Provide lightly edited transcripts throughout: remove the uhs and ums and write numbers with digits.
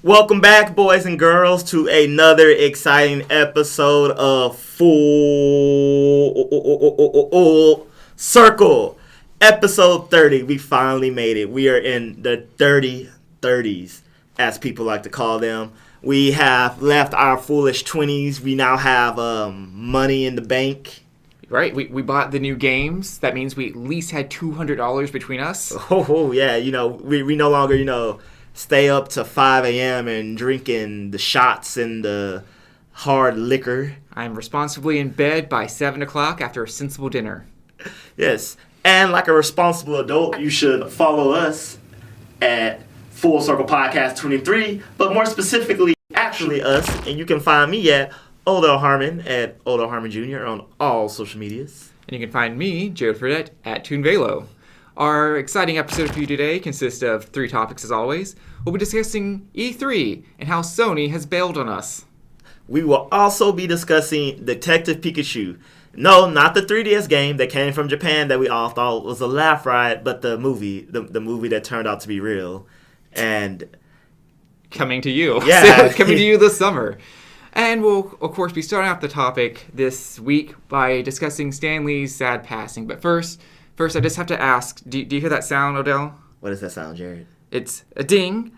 Welcome back, boys and girls, to another exciting episode of Full Circle. Episode 30. We finally made it. We are in the 30s, as people like to call them. We have left our foolish 20s. We now have money in the bank. Right, we bought the new games. That means we at least had $200 between us. Oh yeah, we no longer, stay up to 5 a.m. and drinking the shots and the hard liquor. I'm responsibly in bed by 7 o'clock after a sensible dinner. Yes, and like a responsible adult, you should follow us at Full Circle Podcast 23, but more specifically, actually us, and you can find me at Harmon at Harmon Jr. on all social medias. And you can find me, Fradette, at TuneVelo. Our exciting episode for you today consists of 3 topics as always. We'll be discussing E3 and how Sony has bailed on us. We will also be discussing Detective Pikachu. No, not the 3DS game that came from Japan that we all thought was a laugh riot, but the movie, the movie that turned out to be real. And coming to you. Yeah. Coming to you this summer. And we'll, of course, be starting off the topic this week by discussing Stan Lee's sad passing. But first, I just have to ask, do you hear that sound, Odell? What does that sound, Jared? It's a ding,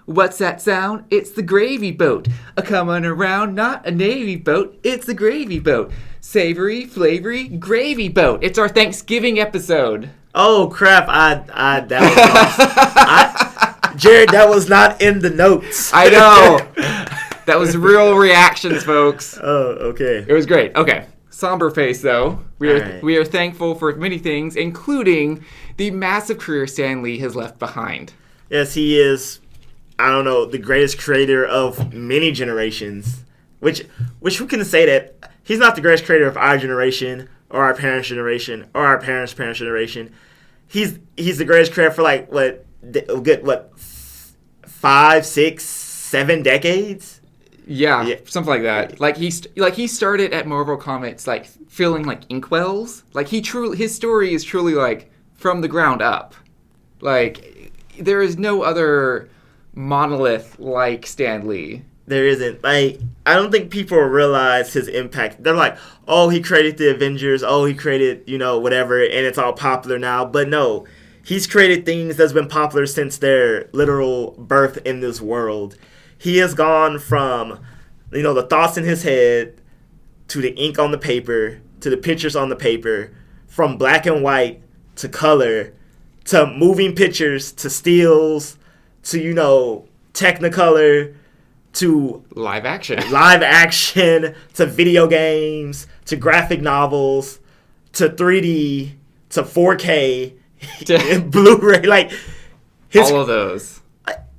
what's that sound? It's the gravy boat. A-coming around, not a navy boat, it's the gravy boat. Savory, flavory, gravy boat. It's our Thanksgiving episode. Oh, crap, that was Jared, that was not in the notes. I know. That was real reactions, folks. Oh, okay. It was great. Okay. Somber face, though. We are thankful for many things, including the massive career Stan Lee has left behind. Yes, he is, the greatest creator of many generations. Which we can say that he's not the greatest creator of our generation, or our parents' generation, or our parents' generation. He's the greatest creator for 5, 6, 7 decades? Yeah, something like that. He started at Marvel Comics filling inkwells. His story is truly from the ground up. There is no other monolith like Stan Lee. There isn't. I don't think people realize his impact. They're like, oh, he created the Avengers. Oh, he created, whatever, and it's all popular now. But no, he's created things that's been popular since their literal birth in this world. He has gone from, the thoughts in his head to the ink on the paper, to the pictures on the paper, from black and white to color, to moving pictures, to stills, to, Technicolor, to live action, to video games, to graphic novels, to 3D, to 4K, Blu-ray, all of those.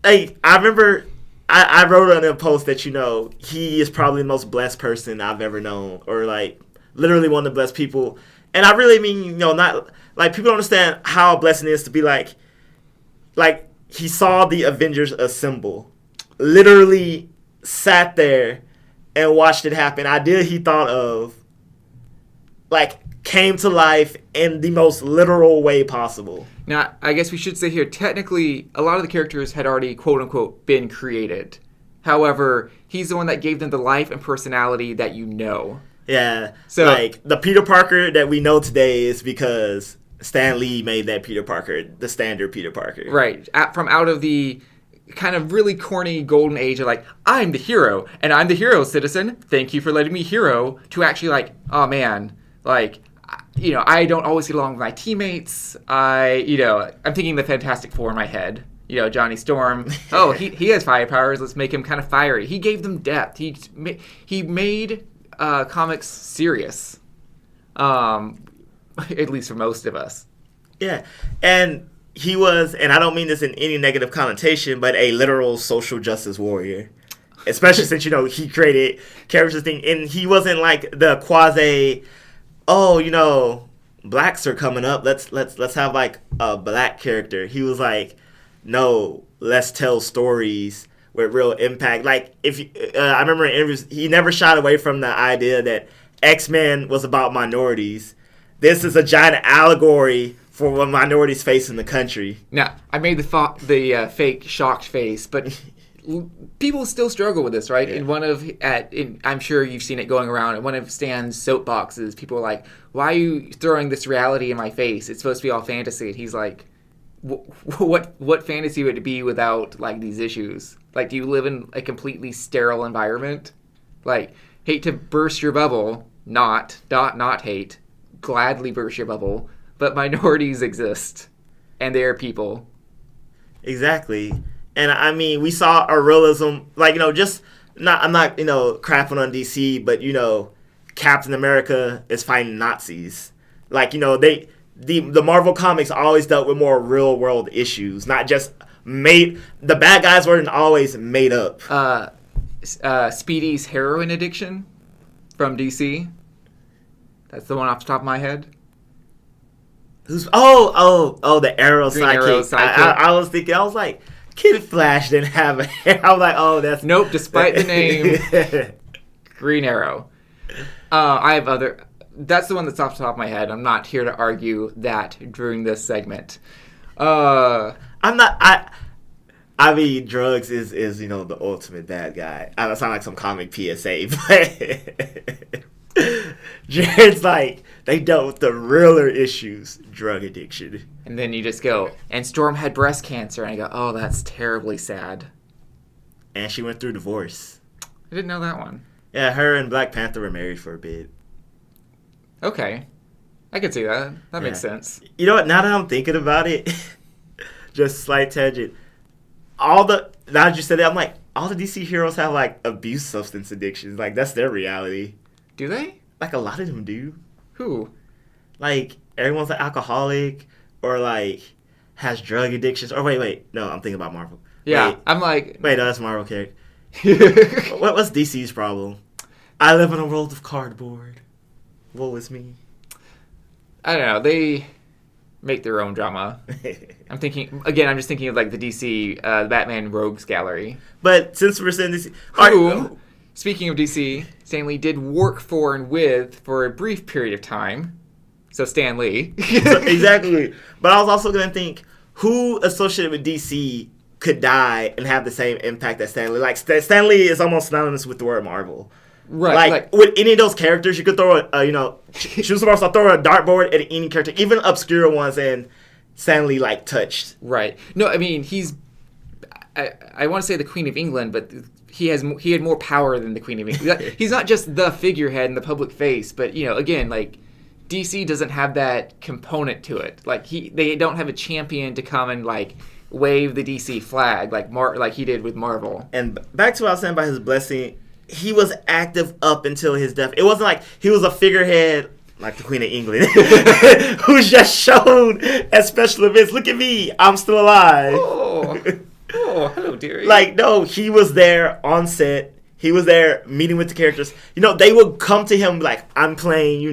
I remember I wrote on a post that, he is probably the most blessed person I've ever known, or literally one of the blessed people. And I really mean, not people don't understand how a blessing is to be he saw the Avengers assemble, literally sat there and watched it happen. Idea he thought of, came to life in the most literal way possible. Now, I guess we should say here, technically, a lot of the characters had already, quote-unquote, been created. However, he's the one that gave them the life and personality that you know. Yeah. So, the Peter Parker that we know today is because Stan Lee made that Peter Parker, the standard Peter Parker. Right. From out of the kind of really corny golden age of I'm the hero, and I'm the hero, citizen. Thank you for letting me hero, to actually oh, man, I don't always get along with my teammates. I'm thinking the Fantastic Four in my head. Johnny Storm. Oh, he has fire powers. Let's make him kind of fiery. He gave them depth. He made comics serious. At least for most of us. Yeah, and he was, and I don't mean this in any negative connotation, but a literal social justice warrior. Especially since he created characters thing, and he wasn't the quasi. Oh, blacks are coming up. Let's have a black character. He was no, let's tell stories with real impact. I remember in interviews, he never shied away from the idea that X-Men was about minorities. This is a giant allegory for what minorities face in the country. Now, I made the fake shocked face, but people still struggle with this, right? Yeah. I'm sure you've seen it going around. In one of Stan's soapboxes, people are like, "Why are you throwing this reality in my face? It's supposed to be all fantasy." And he's like, "What fantasy would it be without like these issues? Like, do you live in a completely sterile environment? Like, hate to burst your bubble, not hate, gladly burst your bubble, but minorities exist, and they are people." Exactly. And I mean, we saw a realism, like, I'm not, crapping on DC, but, Captain America is fighting Nazis. Like, the Marvel comics always dealt with more real world issues, not just the bad guys weren't always made up. Speedy's heroin addiction from DC. That's the one off the top of my head. The Arrow sidekick. I was thinking, I was like, Kid Flash didn't have a hair. I was like, oh, that's... Nope, despite the name, Green Arrow. I have other... That's the one that's off the top of my head. I'm not here to argue that during this segment. I'm not... I mean, drugs is the ultimate bad guy. I don't sound like some comic PSA, but... Jared's like, they dealt with the realer issues, drug addiction. And then you just go, and Storm had breast cancer, and I go, oh, that's terribly sad. And she went through divorce. I didn't know that one. Yeah, her and Black Panther were married for a bit. Okay. I can see that. That makes sense. You know what, now that I'm thinking about it, just slight tangent, now that you said it, I'm like, all the DC heroes have, like, abuse substance addictions. Like, that's their reality. Do they? Like, a lot of them do. Who? Like, everyone's an alcoholic or, like, has drug addictions. Or, wait. No, I'm thinking about Marvel. Yeah, wait, I'm like... Wait, no, that's Marvel character. What's DC's problem? I live in a world of cardboard. Woe is me. I don't know. They make their own drama. I'm just thinking of, like, the DC Batman Rogues Gallery. But since we're saying DC... Speaking of DC, Stan Lee did work for and with for a brief period of time. So Stan Lee. Exactly. But I was also going to think, who associated with DC could die and have the same impact as Stan Lee? Like, Stan Lee is almost synonymous with the word Marvel. Right. Like with any of those characters, you could throw choose the most, throw a dartboard at any character, even obscure ones, and Stan Lee, like, touched. Right. No, I mean, I want to say the Queen of England, but... He had more power than the Queen of England. He's not just the figurehead and the public face, but again, like, DC doesn't have that component to it. Like, they don't have a champion to come and, like, wave the DC flag like he did with Marvel. And back to what I was saying about his blessing, he was active up until his death. It wasn't like he was a figurehead like the Queen of England who's just shown at special events. Look at me, I'm still alive. Oh, hello, dearie. Like, no, he was there on set. He was there meeting with the characters. They would come to him like, I'm playing,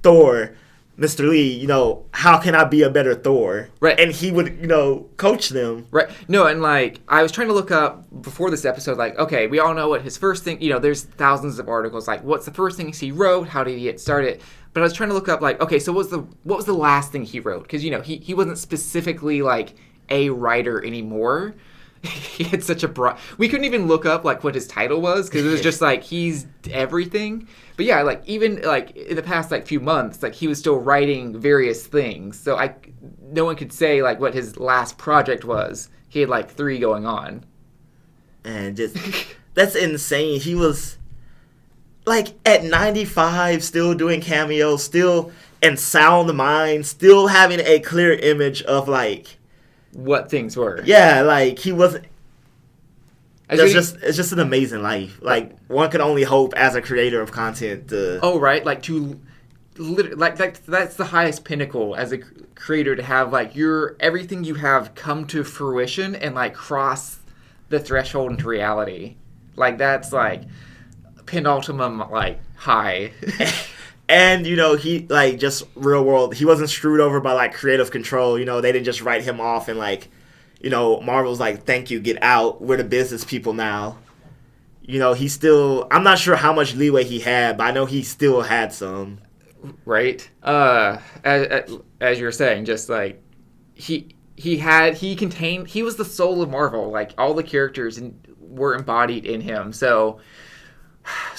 Thor, Mr. Lee, how can I be a better Thor? Right. And he would, coach them. Right. No, and, like, I was trying to look up before this episode, like, okay, we all know what his first thing, there's thousands of articles, like, what's the first thing he wrote? How did he get started? But I was trying to look up, like, okay, so what was the last thing he wrote? Because, he wasn't specifically, like, a writer anymore. He had such a broad... We couldn't even look up, like, what his title was, because it was just, like, he's everything. But, yeah, like, even, like, in the past, like, few months, like, he was still writing various things. So no one could say, like, what his last project was. He had, like, 3 going on. And just... That's insane. He was, like, at 95, still doing cameos, still in sound mind, still having a clear image of, like... what things were. Yeah, like, he wasn't... It's just an amazing life. Like, one can only hope as a creator of content to... Oh, right? Like, that's the highest pinnacle as a creator, to have, like, everything you have come to fruition and, like, cross the threshold into reality. Like, that's, like, penultimate, like, high. And, he, like, just real world, he wasn't screwed over by, like, creative control. They didn't just write him off and, like, Marvel's like, thank you, get out. We're the business people now. He still, I'm not sure how much leeway he had, but I know he still had some. Right. As you were saying, just, like, he was the soul of Marvel. Like, all the characters were embodied in him. So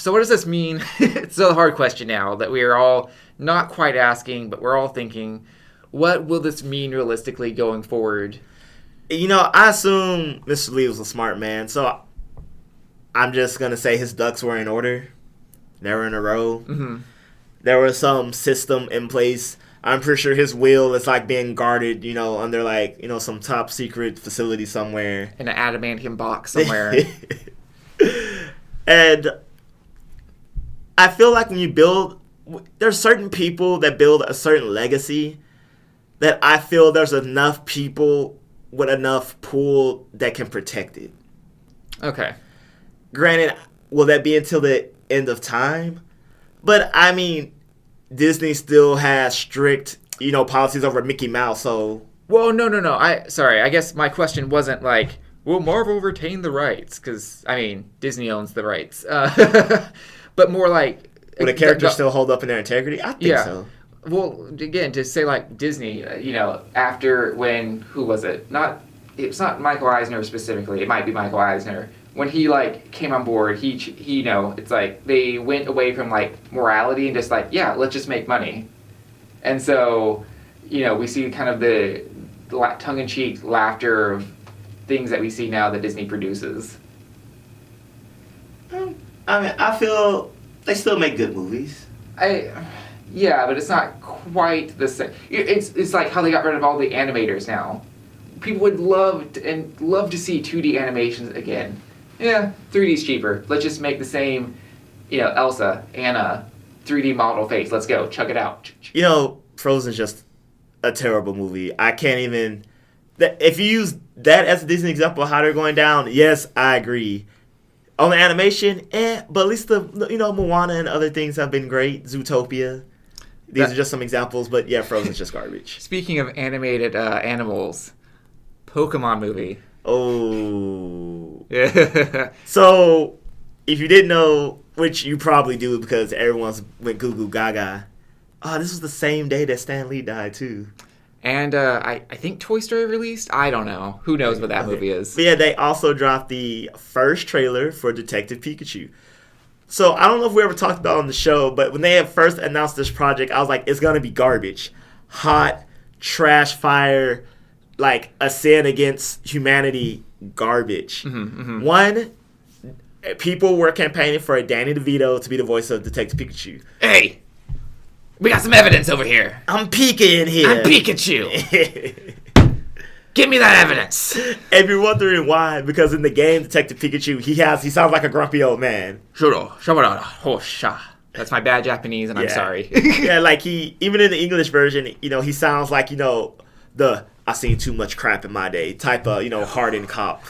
what does this mean? It's a hard question now that we are all not quite asking, but we're all thinking, what will this mean realistically going forward? I assume Mr. Lee was a smart man, so I'm just going to say his ducks were in order. They were in a row. Mm-hmm. There was some system in place. I'm pretty sure his will is like being guarded, under like, some top secret facility somewhere. In an adamantium box somewhere. And I feel like when you build, there's certain people that build a certain legacy that I feel there's enough people with enough pull that can protect it. Okay. Granted, will that be until the end of time? But I mean, Disney still has strict, policies over Mickey Mouse, so... Well, no. I guess my question wasn't like, will Marvel retain the rights? Because, I mean, Disney owns the rights. But more like... Will the characters still hold up in their integrity? I think so. Well, again, to say like Disney, after when... Who was it? It's not Michael Eisner specifically. It might be Michael Eisner. When he like came on board, he it's like they went away from like morality and just like, yeah, let's just make money. And so, we see kind of the tongue-in-cheek laughter of things that we see now that Disney produces. I mean, I feel they still make good movies. Yeah, but it's not quite the same. It's like how they got rid of all the animators now. People would love to see 2D animations again. Yeah, 3D's cheaper. Let's just make the same, Elsa, Anna, 3D model face. Let's go. Chug it out. Frozen's just a terrible movie. I can't even... If you use that as a Disney example of how they're going down, yes, I agree. On the animation, but at least the Moana and other things have been great. Zootopia. These are just some examples, but yeah, Frozen's just garbage. Speaking of animated animals, Pokemon movie. Oh. Yeah. So, if you didn't know, which you probably do because everyone's went goo goo gaga, this was the same day that Stan Lee died too. And I think Toy Story released? I don't know. Who knows what that movie is? But yeah, they also dropped the first trailer for Detective Pikachu. So, I don't know if we ever talked about it on the show, but when they had first announced this project, I was like, it's going to be garbage. Hot, trash fire, like a sin against humanity garbage. Mm-hmm, mm-hmm. One, people were campaigning for Danny DeVito to be the voice of Detective Pikachu. Hey, we got some evidence over here. I'm Pika in here. I'm Pikachu. Give me that evidence. If you're wondering why, because in the game Detective Pikachu, he sounds like a grumpy old man. That's my bad Japanese, and I'm sorry. Yeah, like even in the English version, he sounds like the I seen too much crap in my day type of hardened cop.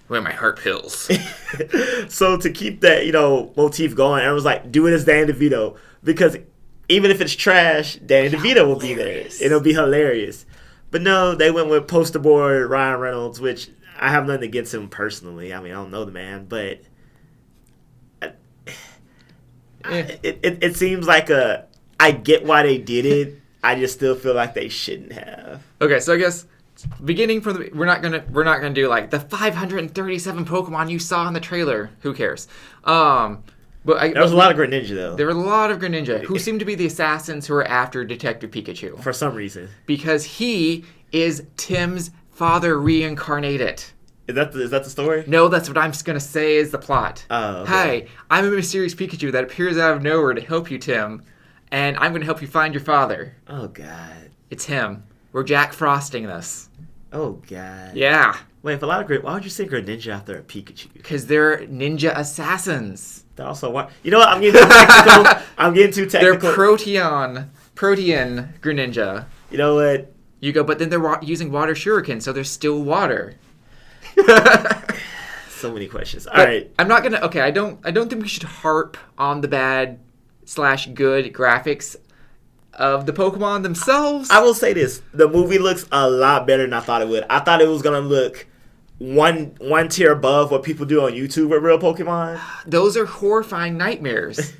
Where my heart pills. So to keep that motif going, everyone's like, do it as Danny DeVito, because even if it's trash, Danny DeVito will be there. It'll be hilarious. But no, they went with poster boy Ryan Reynolds, which I have nothing against him personally. I mean, I don't know the man, but it seems like I get why they did it. I just still feel like they shouldn't have. Okay, so I guess beginning from we're not gonna do like the 537 Pokemon you saw in the trailer. Who cares? But there was a lot of Greninja though. There were a lot of Greninja who seem to be the assassins who are after Detective Pikachu for some reason. Because he is Tim's father reincarnated. Is that the story? No, that's what I'm going to say is the plot. Oh, okay. Hi, I'm a mysterious Pikachu that appears out of nowhere to help you, Tim, and I'm going to help you find your father. Oh God, it's him. We're Jack Frosting this. Oh God. Yeah. Wait, for a lot of why would you say Greninja after a Pikachu? Because they're ninja assassins. They're also what? You know what? I'm getting too technical. They're Protean Greninja. You know what? You go, but then they're using water shuriken, so there's still water. So many questions. All right. I'm not gonna. Okay, I don't think we should harp on the bad/good graphics of the Pokemon themselves. I will say this: the movie looks a lot better than I thought it would. I thought it was gonna look one tier above what people do on YouTube with real Pokemon. Those are horrifying nightmares.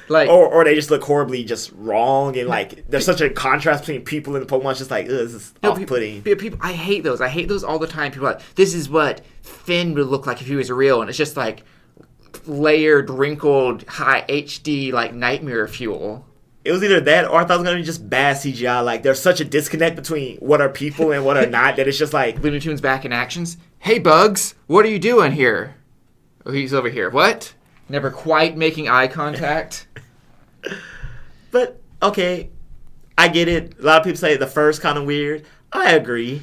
Like, or they just look horribly just wrong, and like there's such a contrast between people and the Pokemon. It's just like, ugh, this is off-putting. People, I hate those. I hate those all the time. People are like, this is what Finn would look like if he was real, and it's just like layered, wrinkled, high HD like nightmare fuel. It was either that, or I thought it was gonna be just bad CGI. Like there's such a disconnect between what are people and what are not that it's just like Looney Tunes back in actions. Hey Bugs, what are you doing here? Oh, he's over here. What? Never quite making eye contact. But okay, I get it. A lot of people say the fur's kind of weird. I agree,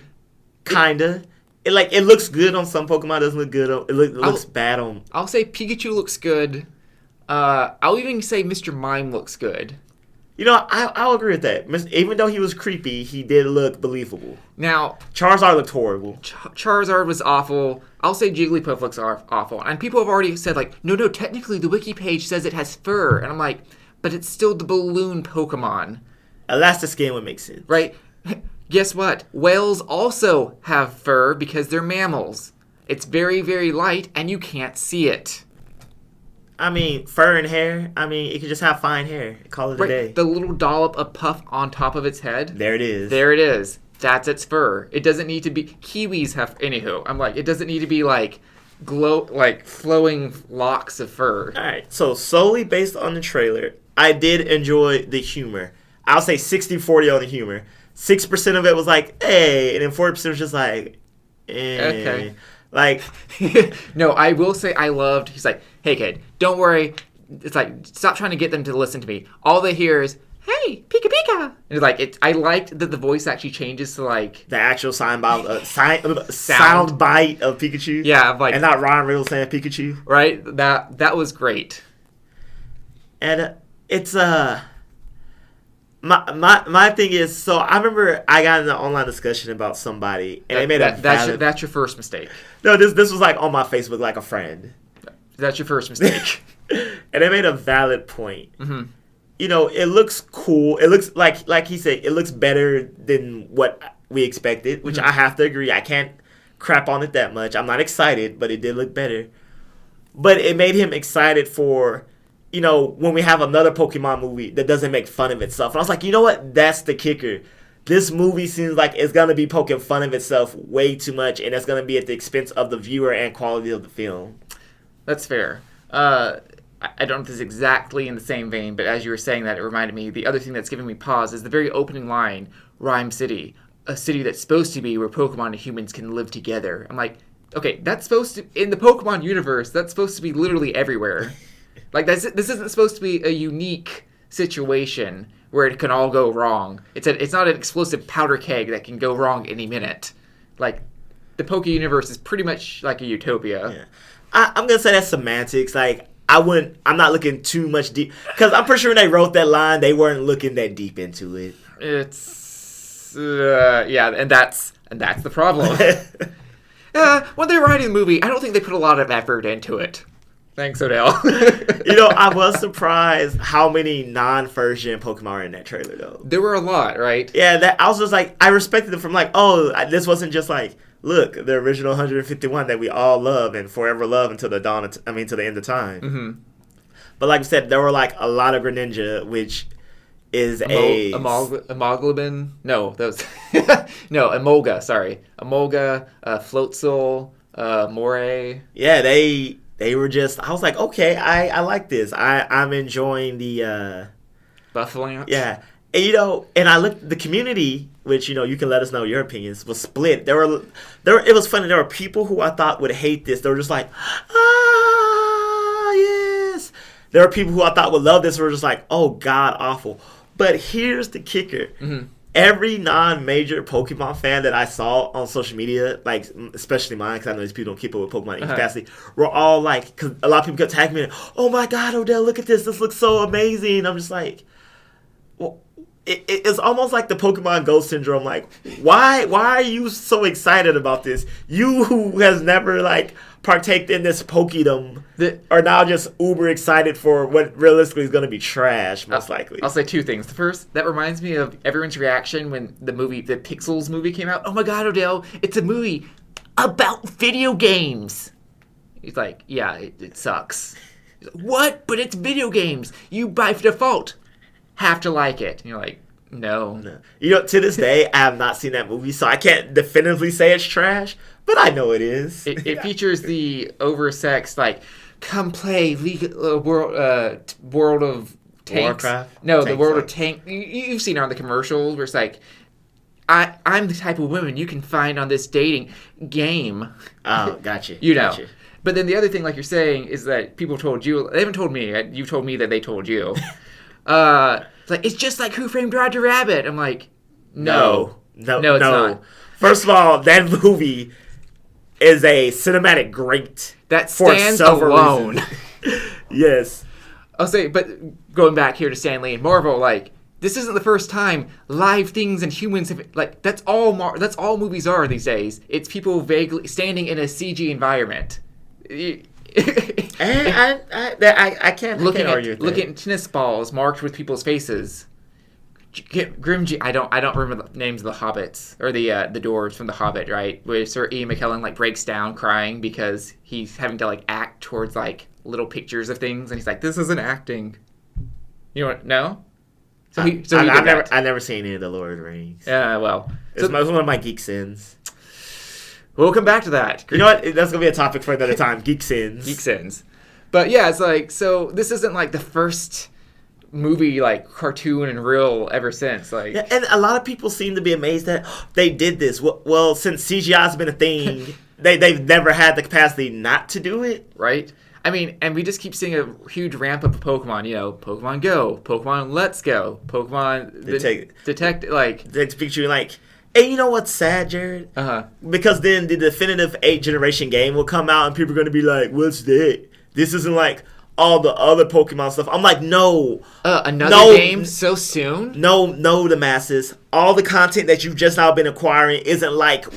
kinda. It looks good on some Pokemon. It doesn't look good. It looks bad on. I'll say Pikachu looks good. I'll even say Mr. Mime looks good. You know, I'll agree with that. Even though he was creepy, he did look believable. Now, Charizard looked horrible. Charizard was awful. I'll say Jigglypuff looks awful. And people have already said, like, no, technically the wiki page says it has fur. And I'm like, but it's still the balloon Pokemon. Elastiskin would make sense. Right? Guess what? Whales also have fur because they're mammals. It's very, very light, and you can't see it. I mean, fur and hair. I mean, it could just have fine hair. Call it a day. The little dollop of puff on top of its head. There it is. There it is. That's its fur. It doesn't need to be... Kiwis have... Anywho, I'm like, it doesn't need to be like flowing locks of fur. All right. So solely based on the trailer, I did enjoy the humor. I'll say 60-40 on the humor. 6% of it was like, hey, and then 40% was just like, eh. Okay. Like, no, I will say I loved. He's like, hey kid, don't worry. It's like, stop trying to get them to listen to me. All they hear is, hey, Pika Pika. And it's like, I liked that the voice actually changes to like the actual sound bite of Pikachu. Yeah, like, and not Ron Reynolds saying Pikachu. Right. That was great. And it's My thing is, so I remember I got in an online discussion about somebody, and they made that's your first mistake. No, this was like on my Facebook, like a friend. That's your first mistake. And they made a valid point. Mm-hmm. You know, it looks cool. It looks like he said, it looks better than what we expected, which I have to agree. I can't crap on it that much. I'm not excited, but it did look better. But it made him excited for, you know, when we have another Pokemon movie that doesn't make fun of itself. And I was like, you know what? That's the kicker. This movie seems like it's going to be poking fun of itself way too much, and it's going to be at the expense of the viewer and quality of the film. That's fair. I don't know if this is exactly in the same vein, but as you were saying that, it reminded me, the other thing that's giving me pause is the very opening line, Rhyme City, a city that's supposed to be where Pokemon and humans can live together. I'm like, okay, that's supposed to, in the Pokemon universe, that's supposed to be literally everywhere. Like, this isn't supposed to be a unique situation where it can all go wrong. It's not an explosive powder keg that can go wrong any minute. Like, the Poke universe is pretty much like a utopia. Yeah. I'm going to say that's semantics. Like, I'm not looking too much deep. Because I'm pretty sure when they wrote that line, they weren't looking that deep into it. It's, yeah, and that's the problem. When they're writing the movie, I don't think they put a lot of effort into it. Thanks, Odell. You know, I was surprised how many non-first gen Pokemon are in that trailer, though. There were a lot, right? Yeah, I was just like, I respected them from like, this wasn't just like, look, the original 151 that we all love and forever love until the to the end of time. Mm-hmm. But like I said, there were like a lot of Greninja, which is Hemoglobin? No, that was no, Emolga. Sorry, Emolga, Floatzel, Moray. Yeah, they were just. I was like, okay, I like this. I'm enjoying the Buffalo. Yeah, and you know, and I looked the community, which you know you can let us know your opinions, was split. There. It was funny. There were people who I thought would hate this. They were just like, yes. There were people who I thought would love this. Who were just like, oh god, awful. But here's the kicker. Mm-hmm. Every non-major Pokemon fan that I saw on social media, like especially mine, because I know these people don't keep up with Pokemon in capacity, were all like, because a lot of people kept tagging me, oh my god, Odell, look at this. This looks so amazing. I'm just like, well, it's almost like the Pokemon Go syndrome. Like, why are you so excited about this? You who has never like partaked in this Pokedom are now just uber excited for what realistically is going to be trash, most likely. I'll say two things. The first, that reminds me of everyone's reaction when the Pixels movie came out. Oh my god, Odell, it's a movie about video games. He's like, yeah, it sucks. He's like, what? But it's video games. You by default have to like it. And you're like, no. You know, to this day, I have not seen that movie, so I can't definitively say it's trash, but I know it is. It features the oversexed, like, come play World of Tanks. Warcraft? No, Tanks, the World like... of Tanks. You've seen it on the commercials where it's like, I'm the type of woman you can find on this dating game. Oh, gotcha. You know. Gotcha. But then the other thing, like you're saying, is that people told you. They haven't told me. You told me that they told you. It's like, it's just like Who Framed Roger Rabbit. I'm like, no, it's not. First of all, that movie is a cinematic great. That stands alone. Yes. I'll say, but going back here to Stan Lee and Marvel, like, this isn't the first time live things and humans have, like, that's all movies are these days. It's people vaguely standing in a CG environment. I can't argue with that. Looking at tennis balls marked with people's faces. I don't remember the names of the hobbits or the dwarves from The Hobbit, right? Where Sir Ian McKellen like breaks down crying because he's having to like act towards like little pictures of things, and he's like, "This isn't acting." You know what? No. I've never seen any of the Lord of the Rings. Yeah, well, it's one of my geek sins. We'll come back to that. You know what? That's gonna be a topic for another time. Geek sins. Geek sins. But yeah, it's like, so this isn't like the first movie, like cartoon and real ever since. Like, yeah, and a lot of people seem to be amazed that they did this. Well, since CGI has been a thing, they've never had the capacity not to do it. Right. I mean, and we just keep seeing a huge ramp up of Pokemon. You know, Pokemon Go, Pokemon Let's Go, Pokemon Detect, like Pikachu, like. And you know what's sad, Jared? Because then the definitive 8th generation game will come out and people are going to be like, what's that? This isn't like all the other Pokemon stuff. I'm like, no. Another game so soon? No, the masses. All the content that you've just now been acquiring isn't like...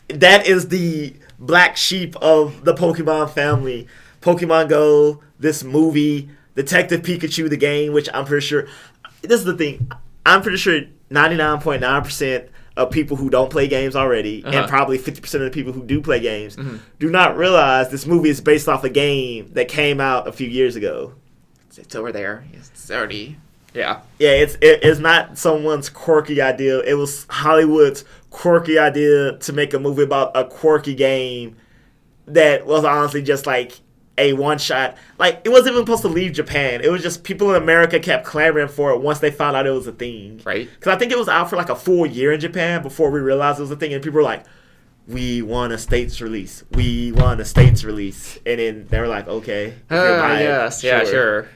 That is the black sheep of the Pokemon family. Pokemon Go, this movie, Detective Pikachu, the game, which I'm pretty sure... This is the thing. I'm pretty sure 99.9% of people who don't play games already, and probably 50% of the people who do play games, do not realize this movie is based off a game that came out a few years ago. It's over there. It's already... Yeah. Yeah, it's not someone's quirky idea. It was Hollywood's quirky idea to make a movie about a quirky game that was honestly just like a one-shot. Like, it wasn't even supposed to leave Japan. It was just people in America kept clamoring for it once they found out it was a thing. Right. Because I think it was out for like a full year in Japan before we realized it was a thing. And people were like, we want a States release. We want a States release. And then they were like, okay. Yes. Yeah, sure.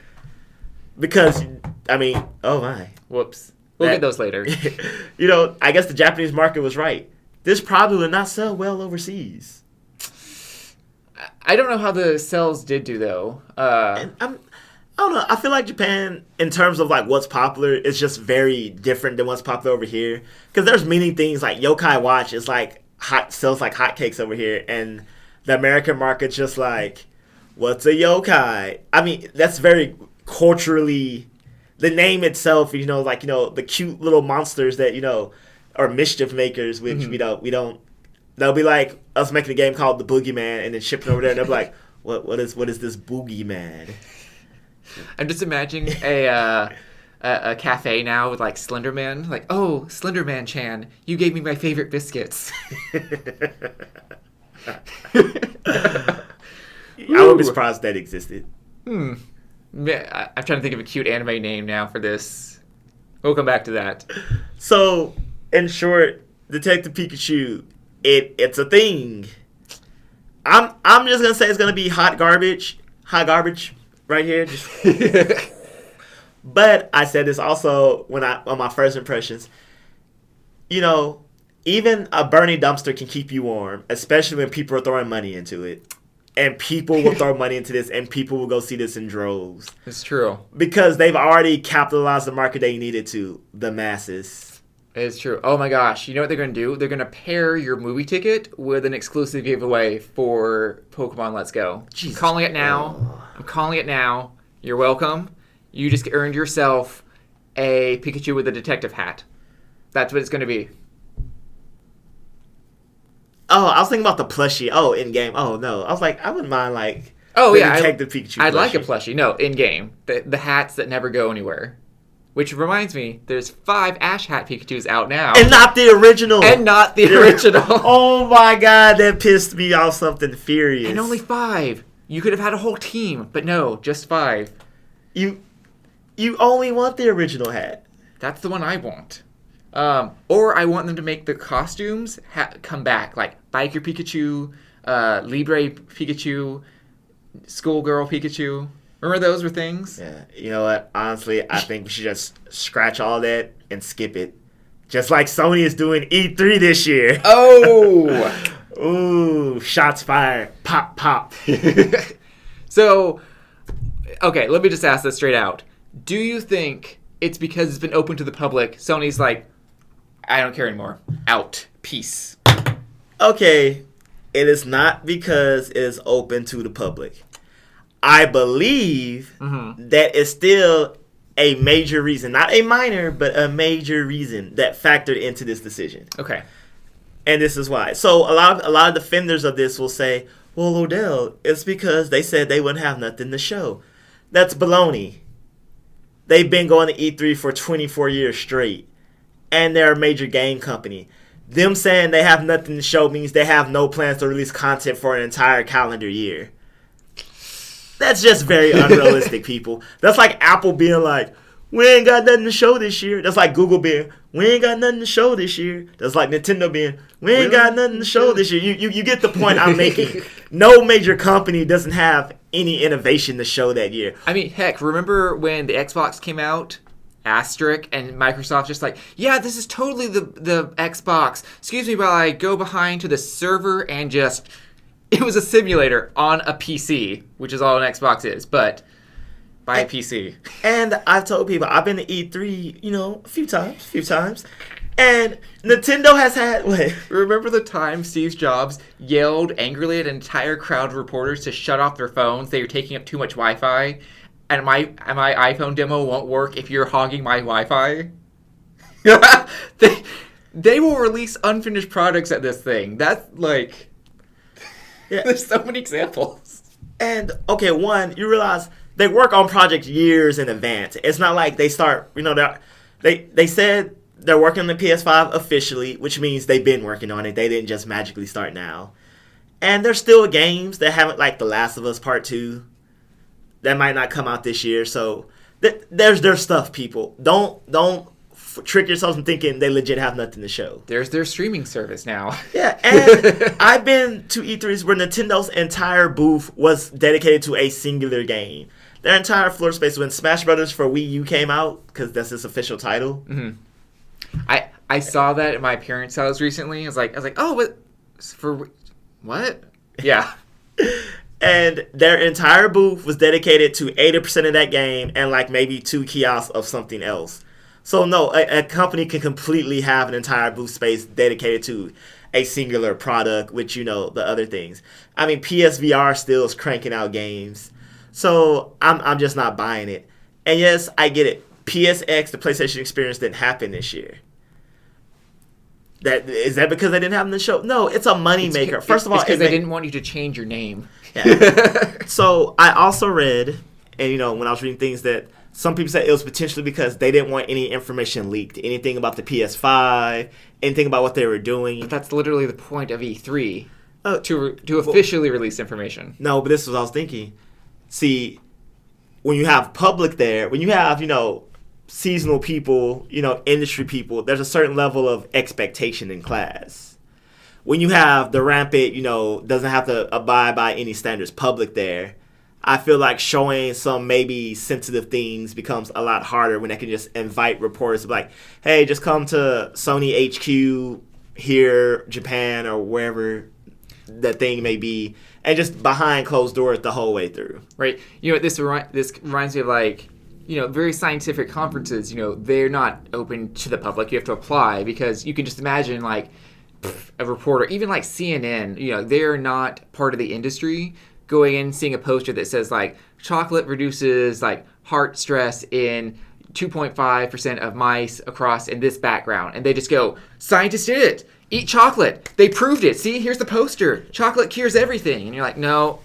Because, I mean, oh my. Whoops. We'll get those later. You know, I guess the Japanese market was right. This probably would not sell overseas. I don't know how the sales did do, though. I don't know. I feel like Japan, in terms of like what's popular, is just very different than what's popular over here. Because there's many things like Yokai Watch is like sells like hotcakes over here, and the American market's just like, what's a yokai? I mean, that's very culturally. The name itself, you know, like, you know, the cute little monsters that, you know, are mischief makers, which we don't. They'll be like us making a game called the Boogeyman and then shipping over there, and they'll be like, what is this Boogeyman? I'm just imagining a cafe now with like Slenderman, like, oh, Slenderman-chan, you gave me my favorite biscuits. I would be surprised that existed. I'm trying to think of a cute anime name now for this. We'll come back to that. So, in short, Detective Pikachu, it's a thing. I'm just gonna say it's gonna be hot garbage right here. But I said this also on my first impressions. You know, even a burning dumpster can keep you warm, especially when people are throwing money into it. And people will throw money into this, and people will go see this in droves. It's true. Because they've already capitalized the market they needed to, the masses. It's true. Oh my gosh. You know what they're going to do? They're going to pair your movie ticket with an exclusive giveaway for Pokemon Let's Go. Jesus. I'm calling it now. You're welcome. You just earned yourself a Pikachu with a detective hat. That's what it's going to be. Oh, I was thinking about the plushie. Oh, in game. Oh no, I was like, I wouldn't mind like. Oh, the yeah. Detective Pikachu I'd like a plushie. plushie. No, in-game. The hats that never go anywhere. Which reminds me, there's 5 Ash Hat Pikachus out now. And not the original. Original. Oh my god, that pissed me off something furious. And only 5. You could have had a whole team, but no, just 5. You only want the original hat. That's the one I want. Or I want them to make the costumes come back, like Biker Pikachu, Libre Pikachu, Schoolgirl Pikachu. Remember those were things? Yeah. You know what? Honestly, I think we should just scratch all that and skip it. Just like Sony is doing E3 this year. Oh! Ooh, shots fired. Pop, pop. So, okay, let me just ask this straight out. Do you think it's because it's been open to the public, Sony's like, I don't care anymore. Out. Peace. Okay, it is not because it is open to the public. I believe that is still a major reason, not a minor, but a major reason that factored into this decision. Okay. And this is why. So a lot of defenders of this will say, well, Odell, it's because they said they wouldn't have nothing to show. That's baloney. They've been going to E3 for 24 years straight, and they're a major game company. Them saying they have nothing to show means they have no plans to release content for an entire calendar year. That's just very unrealistic, people. That's like Apple being like, we ain't got nothing to show this year. That's like Google being, we ain't got nothing to show this year. That's like Nintendo being, we ain't got nothing to show this year. You get the point I'm making. No major company doesn't have any innovation to show that year. I mean, heck, remember when the Xbox came out? Asterisk, and Microsoft just like, yeah, this is totally the Xbox. Excuse me while I go behind to the server and just... It was a simulator on a PC, which is all an Xbox is, but by a PC. And I've told people, I've been to E3, a few times. And Nintendo has had, what? Remember the time Steve Jobs yelled angrily at an entire crowd of reporters to shut off their phones? They were taking up too much Wi-Fi. And my iPhone demo won't work if you're hogging my Wi-Fi? They will release unfinished products at this thing. That's like... Yeah. There's so many examples. And, okay, one, you realize they work on projects years in advance. It's not like they start, they said they're working on the PS5 officially, which means they've been working on it. They didn't just magically start now. And there's still games that haven't, like The Last of Us Part 2, that might not come out this year. So there's their stuff, people. Don't trick yourselves into thinking they legit have nothing to show. There's their streaming service now. Yeah, and I've been to E3s where Nintendo's entire booth was dedicated to a singular game. Their entire floor space, when Smash Brothers for Wii U came out, because that's its official title. Mm-hmm. I saw that at my parents' house recently. I was like, oh, what? For what? Yeah. And their entire booth was dedicated to 80% of that game and like maybe 2 kiosks of something else. So no, a company can completely have an entire booth space dedicated to a singular product, which the other things. I mean, PSVR still is cranking out games, so I'm just not buying it. And yes, I get it. PSX, the PlayStation Experience, didn't happen this year. Is that because they didn't have them to show? No, it's a moneymaker. First of all, because they didn't want you to change your name. Yeah. So I also read, and when I was reading things that. Some people said it was potentially because they didn't want any information leaked. Anything about the PS5, anything about what they were doing. But that's literally the point of E3, to officially release information. No, but this is what I was thinking. See, when you have public there, when you have, seasonal people, industry people, there's a certain level of expectation in class. When you have the rampant, doesn't have to abide by any standards public there, I feel like showing some maybe sensitive things becomes a lot harder when they can just invite reporters to be like, hey, just come to Sony HQ here, Japan, or wherever that thing may be, and just behind closed doors the whole way through. Right. This reminds me of like, very scientific conferences, they're not open to the public. You have to apply because you can just imagine like a reporter, even like CNN, they're not part of the industry. Going in, seeing a poster that says like chocolate reduces like heart stress in 2.5% of mice across in this background. And they just go, scientists did it. Eat chocolate. They proved it. See, here's the poster. Chocolate cures everything. And you're like, no,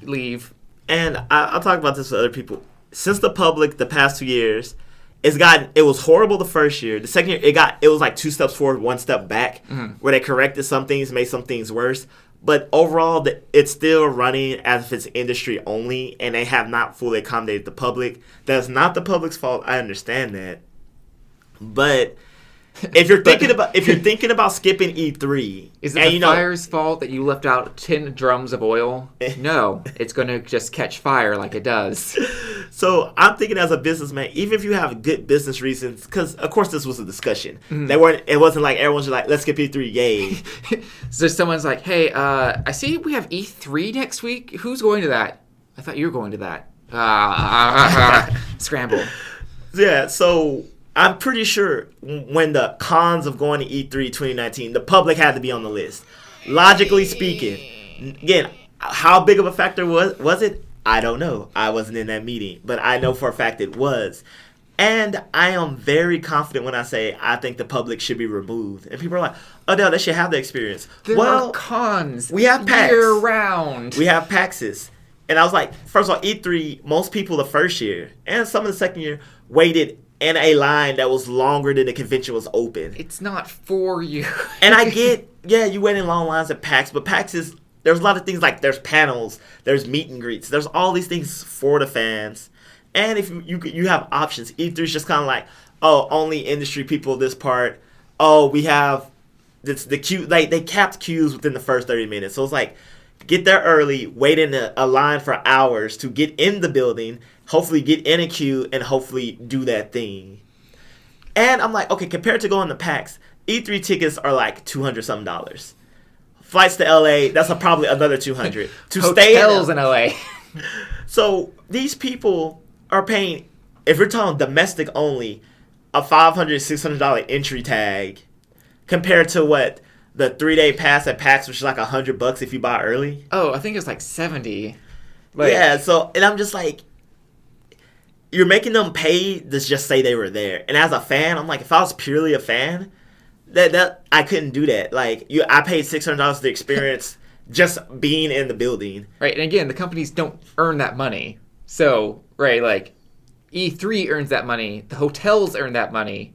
leave. And I'll talk about this with other people. Since the public, the past 2 years, it was horrible the first year. The second year, it was like 2 steps forward, 1 step back, where they corrected some things, made some things worse. But overall, it's still running as if it's industry only, and they have not fully accommodated the public. That's not the public's fault. I understand that. But if you're thinking about skipping E3, is it the fire's fault that you left out 10 drums of oil? No, it's going to just catch fire like it does. So I'm thinking as a businessman, even if you have good business reasons, because of course this was a discussion. It wasn't like everyone's just like, let's skip E3, yay. So someone's like, hey, I see we have E3 next week. Who's going to that? I thought you were going to that. Scramble. Yeah, so I'm pretty sure when the cons of going to E3 2019, the public had to be on the list. Logically speaking, again, how big of a factor was it? I don't know. I wasn't in that meeting, but I know for a fact it was. And I am very confident when I say I think the public should be removed. And people are like, oh no, they should have the experience. There are cons. We have PAX. Year round. We have PAXes. And I was like, first of all, E3, most people the first year and some of the second year waited in a line that was longer than the convention was open. It's not for you. And I get, you wait in long lines at PAX, but PAX there's a lot of things like there's panels, there's meet and greets, there's all these things for the fans. And if you have options, E3 is just kind of like, oh, only industry people this part. Oh, we have the queue. Like they capped queues within the first 30 minutes. So it's like, get there early, wait in a line for hours to get in the building, hopefully get in a queue, and hopefully do that thing. And I'm like, okay, compared to going to PAX, E3 tickets are like $200-something. Flights to LA, that's probably another $200 to stay in LA. So these people are paying, if you're talking domestic only, a $500-$600 entry tag compared to what the 3-day pass at PAX, which is like $100 if you buy early. Oh, I think it's like 70. Yeah. So, and I'm just like, you're making them pay to just say they were there. And as a fan, I'm like, if I was purely a fan, that I couldn't do that. Like, I paid $600 for the experience just being in the building. Right, and again, the companies don't earn that money. So, right, like, E3 earns that money, the hotels earn that money,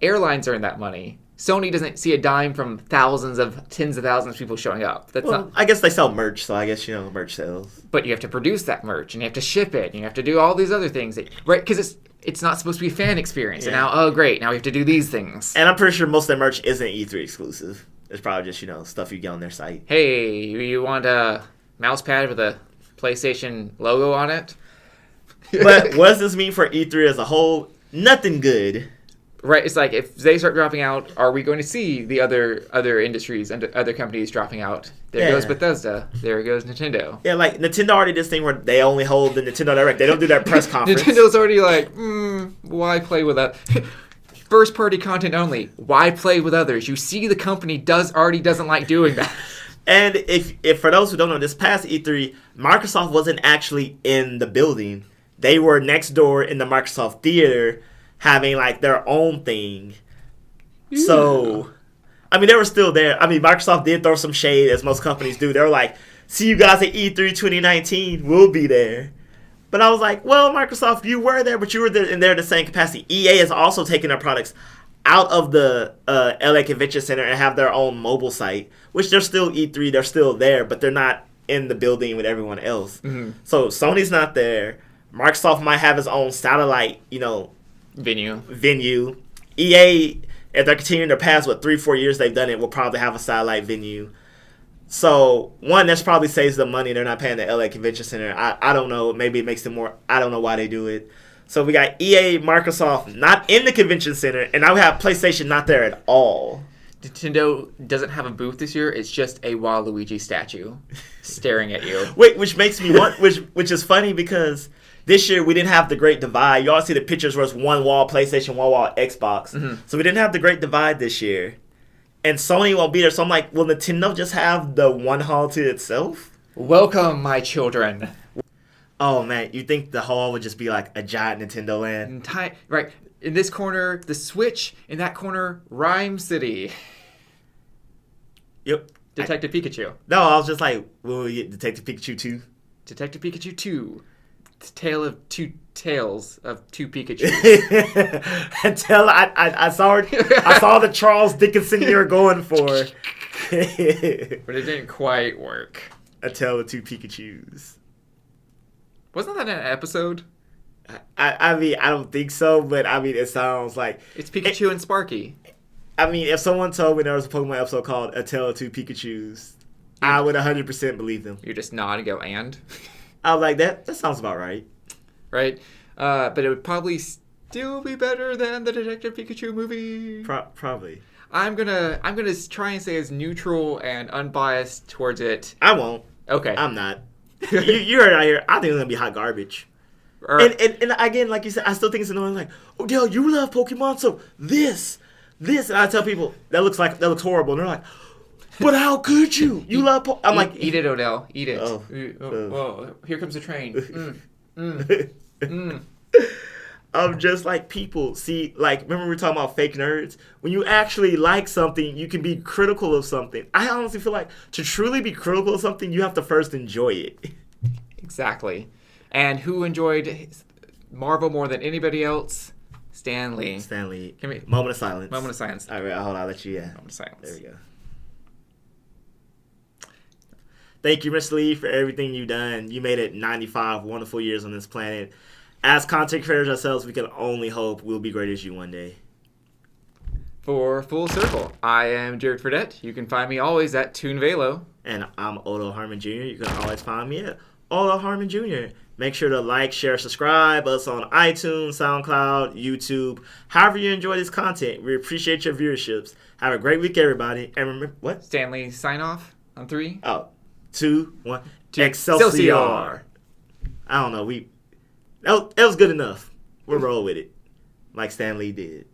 airlines earn that money. Sony doesn't see a dime from tens of thousands of people showing up. I guess they sell merch, so I guess, merch sales. But you have to produce that merch, and you have to ship it, and you have to do all these other things. Right, because it's not supposed to be a fan experience. Yeah. And now, oh, great, now we have to do these things. And I'm pretty sure most of their merch isn't E3 exclusive. It's probably just, stuff you get on their site. Hey, you want a mouse pad with a PlayStation logo on it? But what does this mean for E3 as a whole? Nothing good. Right, it's like if they start dropping out, are we going to see the other industries and other companies dropping out? There goes Bethesda. There goes Nintendo. Yeah, like Nintendo already did this thing where they only hold the Nintendo Direct. They don't do their press conference. Nintendo's already like, why play with that? First party content only. Why play with others? You see the company already doesn't like doing that. And if for those who don't know, this past E3, Microsoft wasn't actually in the building. They were next door in the Microsoft Theater having like their own thing. Yeah. So, I mean, they were still there. I mean, Microsoft did throw some shade, as most companies do. They were like, see you guys at E3 2019. We'll be there. But I was like, well, Microsoft, you were there, but you were there in the same capacity. EA is also taking their products out of the LA Convention Center and have their own mobile site, which they're still E3. They're still there, but they're not in the building with everyone else. Mm-hmm. So Sony's not there. Microsoft might have its own satellite, venue. EA, if they're continuing their past, 3-4 years they've done it, will probably have a satellite venue. So, one, this probably saves them money. They're not paying the LA Convention Center. I don't know. Maybe it makes them more. I don't know why they do it. So, we got EA, Microsoft not in the Convention Center, and now we have PlayStation not there at all. Nintendo doesn't have a booth this year. It's just a Waluigi statue staring at you. Wait, which makes me want, which is funny because this year we didn't have the Great Divide. You all see the pictures where it's one wall PlayStation, one wall Xbox. Mm-hmm. So we didn't have the Great Divide this year. And Sony won't be there. So I'm like, will Nintendo just have the one hall to itself? Welcome, my children. Oh man, you think the hall would just be like a giant Nintendo land? Right. In this corner, the Switch. In that corner, Rhyme City. Yep. Detective Pikachu. No, I was just like, will we get Detective Pikachu 2? Detective Pikachu 2. The tale of two tales of two Pikachus. Until I saw the Charles Dickinson you're going for. But it didn't quite work. A tale of two Pikachus. Wasn't that an episode? I mean, I don't think so, but I mean, it sounds like... It's Pikachu and Sparky. I mean, if someone told me there was a Pokemon episode called A Tale of Two Pikachus, I would 100% believe them. You just nod and go, and? I was like, that sounds about right. Right? But it would probably still be better than the Detective Pikachu movie. Probably. I'm gonna try and stay as neutral and unbiased towards it. I won't. Okay. I'm not. you heard it out here. I think it's gonna be hot garbage. And again, like you said, I still think it's annoying. Like, oh, Dale, you love Pokemon, so this, and I tell people that looks horrible, and they're like, but how could you? You love Pokemon. I'm like, eat it, Odell, eat it. Oh. Here comes the train. I'm just like, people see, like, remember we were talking about fake nerds? When you actually like something, you can be critical of something. I honestly feel like to truly be critical of something, you have to first enjoy it. Exactly. And who enjoyed Marvel more than anybody else? Stan Lee. Moment of silence. Moment of silence. All right, hold on, I'll let you, Moment of silence. There we go. Thank you, Mr. Lee, for everything you've done. You made it 95 wonderful years on this planet. As content creators ourselves, we can only hope we'll be great as you one day. For Full Circle, I am Jared Fradette. You can find me always at ToonVelo. And I'm Odo Harmon Jr. You can always find me at Odo Harmon Jr. Make sure to like, share, subscribe us on iTunes, SoundCloud, YouTube. However you enjoy this content, we appreciate your viewerships. Have a great week, everybody. And remember, what? Stanley, sign off on 3. 2, 1. Excelsior. I don't know. That was good enough. We'll roll with it. Like Stan Lee did.